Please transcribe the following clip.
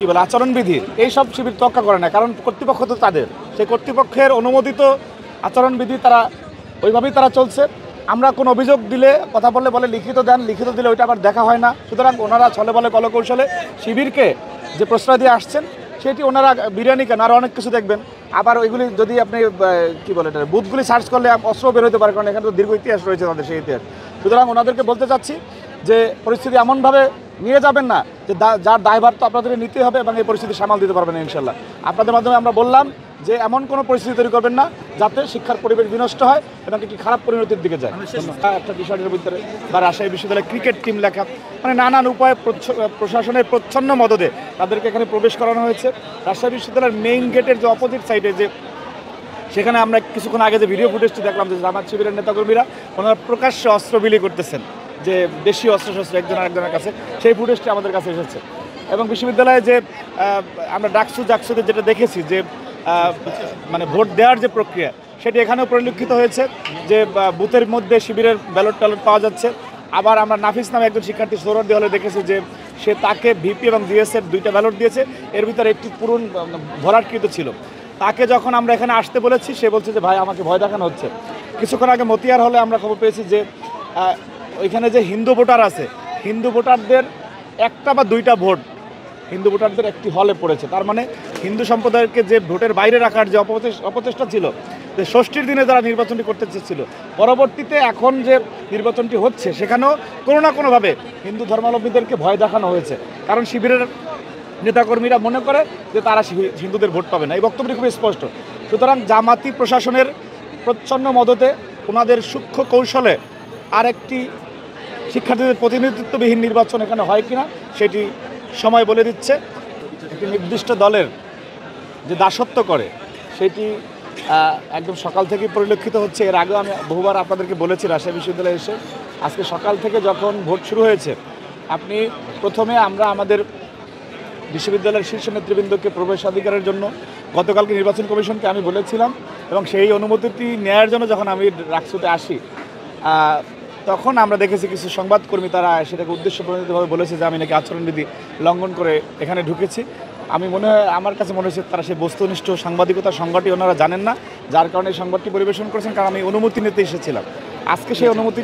কি বলে আচরণবিধি এইসব শিবির তোয়াক্কা করে না, কারণ কর্তৃপক্ষ তো তাদের, সেই কর্তৃপক্ষের অনুমোদিত আচরণবিধি তারা ওইভাবেই তারা চলছে। আমরা কোনো অভিযোগ দিলে কথা বললে বলে লিখিত দেন, লিখিত দিলে ওইটা আবার দেখা হয় না। সুতরাং ওনারা ছলে বলে কলকৌশলে শিবিরকে যে প্রশ্রয় দিয়ে আসছেন সেটি ওনারা বিরিয়ানি কেন আরও অনেক কিছু দেখবেন। আবার ওইগুলি যদি আপনি কী বলে এটা বুথগুলি সার্চ করলে অস্ত্র বের হতে পারে, কারণ এখানে তো দীর্ঘ ইতিহাস রয়েছে তাদের, সেই ইতিহাস। সুতরাং ওনাদেরকে বলতে চাচ্ছি যে পরিস্থিতি এমনভাবে নিয়ে যাবেন না যে যার দায়ভার তো আপনাদেরকে নিতে হবে এবং এই পরিস্থিতি সামাল দিতে পারবেন ইনশাল্লাহ। আপনাদের মাধ্যমে আমরা বললাম যে এমন কোনো পরিস্থিতি তৈরি করবেন না যাতে শিক্ষার পরিবেশ বিনষ্ট হয় এবং একটি খারাপ পরিণতির দিকে যায়। একটা বিষয়ের ভিতরে বা রাজশাহী বিশ্ববিদ্যালয়ের ক্রিকেট টিম লেখা, মানে নানান উপায়ে প্রশাসনের প্রচ্ছন্ন মদদে তাদেরকে এখানে প্রবেশ করানো হয়েছে। রাজশাহী বিশ্ববিদ্যালয়ের মেইন গেটের যে অপোজিট সাইডে যে সেখানে আমরা কিছুক্ষণ আগে যে ভিডিও ফুটেজটি দেখলাম যে জামাত শিবিরের নেতাকর্মীরা ওনারা প্রকাশ্যে অস্ত্র বিলি করতেছেন, যে দেশীয় অস্ত্রশস্ত্র একজন আরেকজনের কাছে, সেই ফুটেজটি আমাদের কাছে এসেছে। এবং বিশ্ববিদ্যালয়ে যে আমরা জাকসুতে যেটা দেখেছি যে মানে ভোট দেওয়ার যে প্রক্রিয়া সেটি এখানেও পরিলক্ষিত হয়েছে, যে বুথের মধ্যে শিবিরের ব্যালট ট্যালট পাওয়া যাচ্ছে। আবার আমরা নাফিস নামে একজন শিক্ষার্থী সোহরাওয়ার্দী হলে দেখেছি যে সে তাকে ভিপি এবং জিএসের 2টা ব্যালট দিয়েছে, এর ভিতরে একটি পূরণ ভরাটকৃত ছিল। তাকে যখন আমরা এখানে আসতে বলেছি সে বলছে যে ভাই আমাকে ভয় দেখানো হচ্ছে। কিছুক্ষণ আগে মতিয়ার হলে আমরা খবর পেয়েছি যে ওইখানে যে হিন্দু ভোটার আছে, হিন্দু ভোটারদের একটা বা 2টা ভোট হিন্দু ভোটারদের একটি হলে পড়েছে। তার মানে হিন্দু সম্প্রদায়কে যে ভোটের বাইরে রাখার যে অপচেষ্টা ছিল, যে ষষ্ঠীর দিনে যারা নির্বাচনটি করতে চেয়েছিল, পরবর্তীতে এখন যে নির্বাচনটি হচ্ছে সেখানেও কোনো না কোনোভাবে হিন্দু ধর্মাবলম্বীদেরকে ভয় দেখানো হয়েছে। কারণ শিবিরের নেতাকর্মীরা মনে করে যে তারা হিন্দুদের ভোট পাবে না, এই বক্তব্যটি খুবই স্পষ্ট। সুতরাং জামাতি প্রশাসনের প্রচ্ছন্ন মদতে ওনাদের সূক্ষ্ম কৌশলে আরেকটি শিক্ষার্থীদের প্রতিনিধিত্ববিহীন নির্বাচন এখানে হয় কিনা সেটি সময় বলে দিচ্ছে। একটি নির্দিষ্ট দলের যে দাসত্ব করে সেটি একদম সকাল থেকেই পরিলক্ষিত হচ্ছে। এর আগেও আমি বহুবার আপনাদেরকে বলেছি রাজশাহী বিশ্ববিদ্যালয়ে এসে, আজকে সকাল থেকে যখন ভোট শুরু হয়েছে, আপনি প্রথমে আমরা আমাদের বিশ্ববিদ্যালয়ের শীর্ষ নেতৃবৃন্দকে প্রবেশাধিকারের জন্য গতকালকে নির্বাচন কমিশনকে আমি বলেছিলাম, এবং সেই অনুমতিটি নেওয়ার জন্য যখন আমি রাকসুতে আসি তখন আমরা দেখেছি কিছু সংবাদকর্মী তারা সেটাকে উদ্দেশ্যপ্রণোদিতভাবে বলেছে যে আমি নাকি আচরণবিধি লঙ্ঘন করে এখানে ঢুকেছি। আমার কাছে মনে হচ্ছে তারা সেই বস্তুনিষ্ঠ সাংবাদিকতার সংজ্ঞাটি ওনারা জানেন না, যার কারণে এই সংবাদটি পরিবেশন করেছেন, কারণ আমি অনুমতি নিতে এসেছিলাম। আজকে সেই অনুমতি